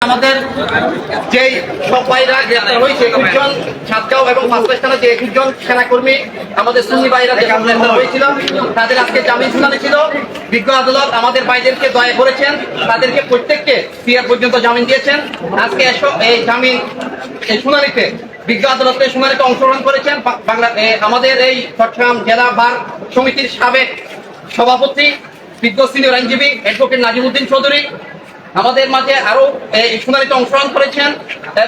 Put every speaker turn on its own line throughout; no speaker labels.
আমাদের যেই সব ভাইরা গ্রেপ্তার হয়েছে 21 জন সাতগাঁও এবং পাঁচলাইশ থানার যে 21 জন সেনাকর্মী আমাদের সুন্নি ভাইরা যে গ্রেপ্তার হয়েছিল তাদের আজকে জামিন শুনানি ছিল। বিজ্ঞ আদালত আমাদের ভাইদেরকে দয়া করেছেন, তাদেরকে প্রত্যেককে পিয়ার পর্যন্ত জামিন দিয়েছেন। আজকে এই জামিন এই শুনানিতে বিজ্ঞ আদালতের শুনানিতে অংশগ্রহণ করেছেন আমাদের এই চট্টগ্রাম জেলা বার সমিতির সাবেক সভাপতি বিজ্ঞ সিনিয়র আইনজীবী অ্যাডভোকেট নাজিমউদ্দিন চৌধুরী। আমাদের মাঝে আরো এই শুনানিতে অংশগ্রহণ করেছেন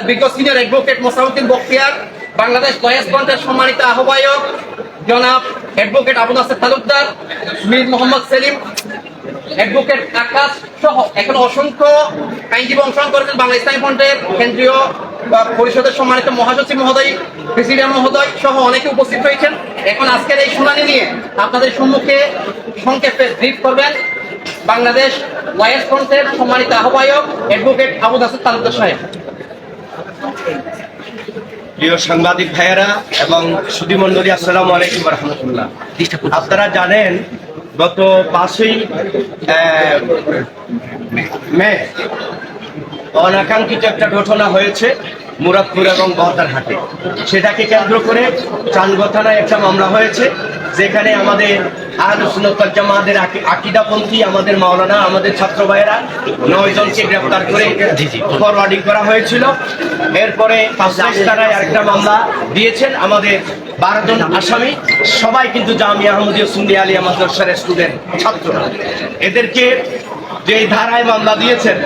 বিজ্ঞ senior advocate Mosauddin Bakhtiar, Bangladesh lawyers ফ্রন্টের সম্মানিত আহ্বায়ক জনাব অ্যাডভোকেট আবু নাসের তালুকদার, মীর মোহাম্মদ সেলিম, অ্যাডভোকেট আকাশ সহ এখন অসংখ্য আইনজীবী অংশগ্রহণ করেছেন। বাংলা ইসলামী ফ্রন্টের কেন্দ্রীয় পরিষদের সম্মানিত মহাসচিব মহোদয়, প্রেসিডেন্ট মহোদয় সহ অনেকে উপস্থিত হয়েছেন। এখন আজকের এই শুনানি নিয়ে আপনাদের সম্মুখে সংক্ষেপে ব্রিফ করবেন বাংলাদেশ লয়ার্স ফ্রন্টের সম্মানিত আহ্বায়ক অ্যাডভোকেট আবু নাসের তালুকদার সাহেব।
প্রিয় সাংবাদিক ভাইয়েরা এবং সুধীমণ্ডলী, আসসালামু আলাইকুম ওয়া রাহমাতুল্লাহ। আপনারা জানেন গত 5ই মে অনাকাঙ্ক্ষিত একটা ঘটনা হয়েছে মুরাদপুর এবং বহদ্দারহাটে। সেটাকে কেন্দ্র করে চান্দগাঁও থানায় একটা মামলা হয়েছে, যেখানে আমাদের আহলে সুন্নাত ওয়াল জামাতের আকীদাপন্থী আমাদের মাওলানা, আমাদের ছাত্র ভাইয়েরা 9 জনকে গ্রেফতার করে ফরওয়ার্ডিং করা হয়েছিল। এরপরে পাঁচলাইশ থানায় আরেকটা মামলা দিয়েছেন আমাদের 12 জন আসামি, সবাই কিন্তু জামিয়া আহমদিয়া সুন্নি আলিয়া মাদ্রাসার স্টুডেন্ট ছাত্ররা। এদেরকে যে ধারায় মামলা দিয়েছেন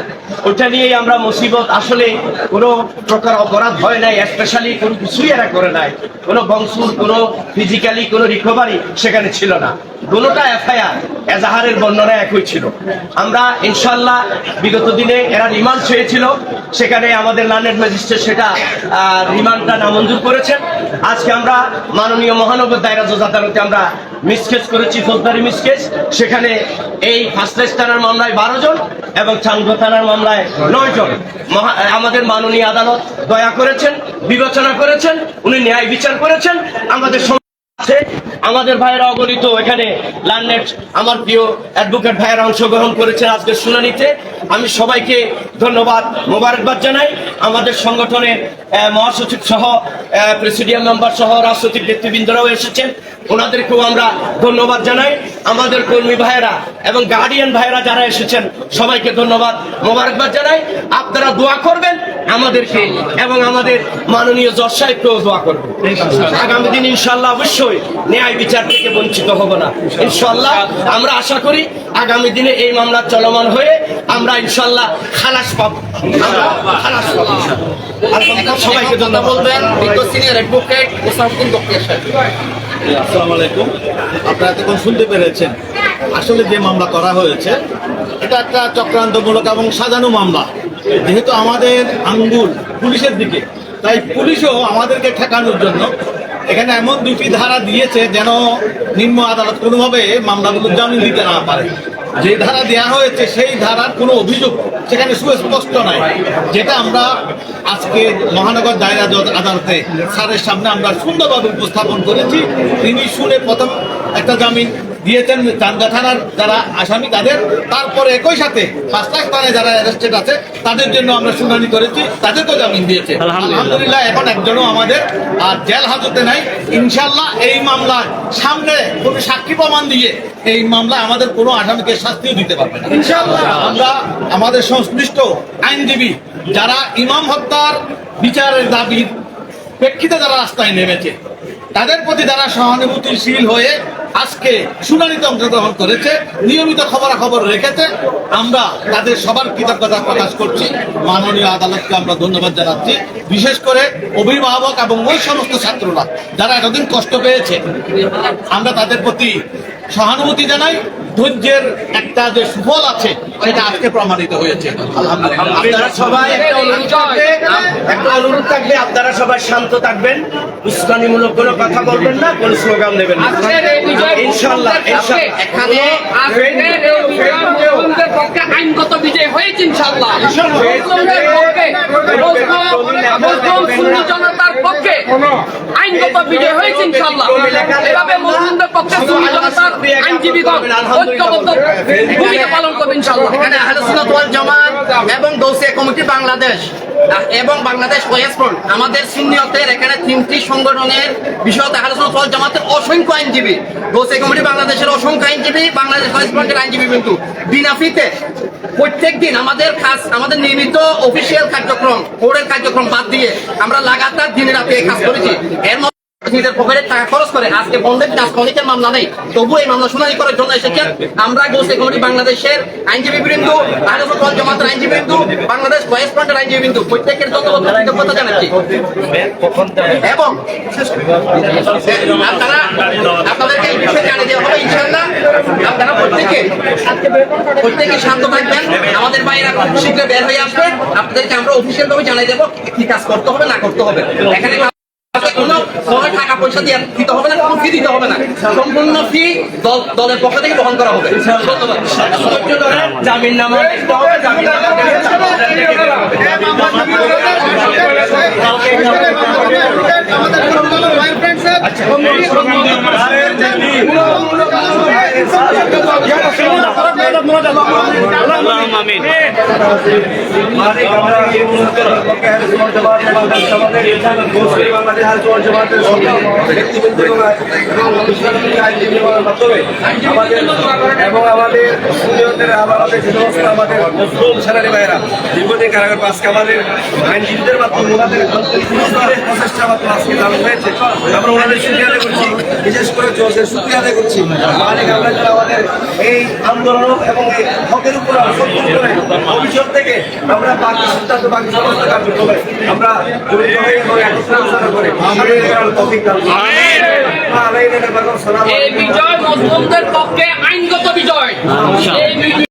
ওটা নিয়েই আমরা মুসিবত, আসলে কোনো প্রকার অপরাধ হয় নাই, স্পেশালি কোনো কিছুই এরা করে নাই, কোনো বংশুর, কোনো ফিজিক্যালি কোনো রিকভারি সেখানে ছিল না, কোনোটা এফআইআর এজাহারের বর্ণনা একই ছিল। আমরা ইনশাল্লাহ বিগত দিনে এরা রিমান্ড চেয়েছিল, সেখানে আমাদের লার্নেড ম্যাজিস্ট্রেট সেটা রিমান্ডটা নামঞ্জুর করেছেন। আজকে আমরা মাননীয় মহানগর দায়রা জজ আদালতে আমরা মিসকেস করেছি, ফৌজদারি মিসকেস। সেখানে এই পাঁচলাইশ থানার মামলায় 12 জন এবং চান্দগাঁও থানার মামলায় 9 জন। আমাদের মাননীয় আদালত দয়া করেছেন, বিবেচনা করেছেন, উনি ন্যায় বিচার করেছেন। আমাদের ভাইয়েরা অগণিত এখানে লার্নেড আমার প্রিয় অ্যাডভোকেট ভাইয়েরা অংশগ্রহণ করেছেন আজকের শুনানিতে। আমি সবাইকে ধন্যবাদ, মোবারকবাদ জানাই। আমাদের সংগঠনের মহাসচিব সহ প্রেসিডিয়াম মেম্বার সহ রাজনৈতিক নেতৃবৃন্দরাও এসেছেন, ওনাদেরকেও আমরা ধন্যবাদ জানাই। আমাদের কর্মী ভাইয়েরা এবং গার্ডিয়ান ভাইয়েরা যারা এসেছেন সবাইকে ধন্যবাদ, মোবারকবাদ জানাই। আপনারা দোয়া করবেন আমাদেরকে এবং আমাদের মাননীয় জজ সাহেবকেও দোয়া করবেন। আগামী দিন ইনশাল্লাহ অবশ্যই ন্যায় বিচার থেকে বঞ্চিত হব না ইনশাল্লাহ। আমরা আশা করি আগামী দিনে এই মামলা চলমান হয়ে আমরা ইনশাল্লাহ খালাস পাবো, খালাস পাবো। সবাইকে ধন্যবাদ বলবেন বিজ্ঞ সিনিয়র অ্যাডভোকেট মোসাউদ্দিন বখতিয়ার সাহেব।
আসসালামু আলাইকুম। আপনারা এতক্ষণ শুনতে পেরেছেন, আসলে যে মামলা করা হয়েছে এটা একটা চক্রান্তমূলক এবং সাজানো মামলা। যেহেতু আমাদের আঙ্গুল পুলিশের দিকে, তাই পুলিশও আমাদেরকে ঠেকানোর জন্য এখানে এমন 2টি ধারা দিয়েছে যেন নিম্ন আদালত কোনোভাবে মামলাগুলো জামিন দিতে না পারে। যে ধারা দেওয়া হয়েছে সেই ধারার কোনো অভিযোগ সেখানে সুস্পষ্ট নাই, যেটা আমরা আজকে মহানগর দায়রা জজ আদালতে স্যারের সামনে আমরা সুন্দরভাবে উপস্থাপন করেছি। তিনি শুনে প্রথম একটা জামিন দিয়েছেন চান্দগাঁও থানার যারা আসামি তাদের, তারপরে একই সাথে পাঁচলাইশ থানায় যারা অ্যারেস্টেড আছে তাদের জন্য আমরা শুনানি করেছি, তাদেরকেও জামিন দিয়েছে আলহামদুলিল্লাহ। এখন একজনও আমাদের আর জেল হাজতে নাই। ইনশাল্লাহ এই মামলার সামনে কোনো সাক্ষী প্রমাণ দিয়ে এই মামলা আমাদের কোনো আসামিকে শাস্তিও দিতে পারবে না ইনশাল্লাহ। আমরা আমাদের সংশ্লিষ্ট আইনজীবী যারা ইমাম হত্যার বিচারের দাবির প্রেক্ষিতে যারা রাস্তায় নেমেছে তাদের প্রতি যারা সহানুভূতিশীল হয়ে আজকে শুনানিতে অংশগ্রহণ করেছে, নিয়মিত খবরাখবর রেখেছে, আমরা তাদের সবার কৃতজ্ঞতা প্রকাশ করছি। মাননীয় আদালতকে আমরা ধন্যবাদ জানাচ্ছি, বিশেষ করে অভিভাবক এবং ওই সমস্ত ছাত্ররা যারা এতদিন কষ্ট পেয়েছে, আমরা তাদের প্রতি সহানুভূতি জানাই। ধৈর্যের একটা যে সুফল আছে সেটা আজকে প্রমাণিত হয়েছে আলহামদুলিল্লাহ।
আপনারা সবাই একটা অনুরোধ থাকবে, আপনারা সবাই শান্ত থাকবেন, উস্কানিমূলক কোনো কথা বলবেন না, কোনো স্লোগান দেবেন না ইনশাআল্লাহ।
এখানে আইনগত বিজয় হয়েছে ইনশাআল্লাহ। মুসলিম সুন্নি জনতার পক্ষে আইনগত বিজয় হয়েছে ইনশাআল্লাহ। এভাবে মুসলিমদের পক্ষে সুন্নি জনতার আইনজীবীগণ ঐক্যবদ্ধ ভূমিকা পালন করবে ইনশাআল্লাহ।
এখানে আহলে সুন্নাত ওয়াল জামাত এবং গৌসিয়া কমিটি বাংলাদেশ এবং বাংলাদেশ ওয়াইস ফ্রন্ট আমাদের সুন্নিয়তের এখানে 3টি সংগঠনের বিষয়তে আহলে সুন্নাত ওয়াল জামাতের অসংখ্য আইনজীবী, গৌসিয়া কমিটি বাংলাদেশের অসংখ্য আইনজীবী, বাংলাদেশ ওয়াইস ফ্রন্টের আইনজীবী কিন্তু বিনা ফিতে প্রত্যেক দিন আমাদের নিয়মিত অফিসিয়াল কার্যক্রম, কোর্টের কার্যক্রম বাদ দিয়ে আমরা লাগাতার দিনে রাতে এই কাজ করেছি। এর মধ্যে নিজের পকেটের টাকা খরচ করে আজকে বন্ধের কাজ অনেকের মামলা নেই, তবু এই মামলা শুনানি করার জন্য এসেছেন। আমরা গৌসিয়া কমিটি বাংলাদেশের আইনজীবীবৃন্দ, আহলে সুন্নাত ওয়াল জামাতের আইনজীবীবৃন্দ, বাংলাদেশ ওয়াইস ফ্রন্টের আইনজীবীবৃন্দ প্রত্যেকের যথাযথ কৃতজ্ঞতা জানাচ্ছি। এবং আপনাদেরকে এই বিষয়ে জানিয়ে দেওয়া হবে ইনশাআল্লাহ। আপনারা প্রত্যেকে শান্ত থাকবেন, আমাদের বাইরে খুব শীঘ্র বের হয়ে আসবে, আপনাদেরকে আমরা অফিসিয়াল ভাবে জানিয়ে দেবো কি কাজ করতে হবে না করতে হবে। এখানে কোনো টাকা পয়সা দিতে হবে না, কোনো ফি দিতে হবে না, সম্পূর্ণ ফি দলের পক্ষ থেকে বহন করা হবে। ধন্যবাদ।
জামিননামা দিতে হবে, জামিননামা
এবং আমাদের সুনিয়তের আমাদের যে সমস্ত আমাদের সেনানী ভাইয়েরা দীর্ঘদিন কারাগার আজকে আমাদের আইনজীবীদের মাধ্যমে ওনাদের প্রচেষ্টা মাত্র আজকে চালু হয়েছে। আমরা ওনাদের সুক্রিয়া আদায় করছি, বিশেষ করে জজের সুক্রিয়া আদায় করছি। মালিক আমরা যারা আমাদের এই আন্দোলন এবং এই হকের উপর ভবিষ্যৎ থেকে আমরা বাকি সিদ্ধান্ত বাকি সমস্ত কার্যক্রমে আমরা জড়িত হয়ে এবং একত্র করে
এই বিজয় মুসলিমদের পক্ষে আইনগত বিজয়।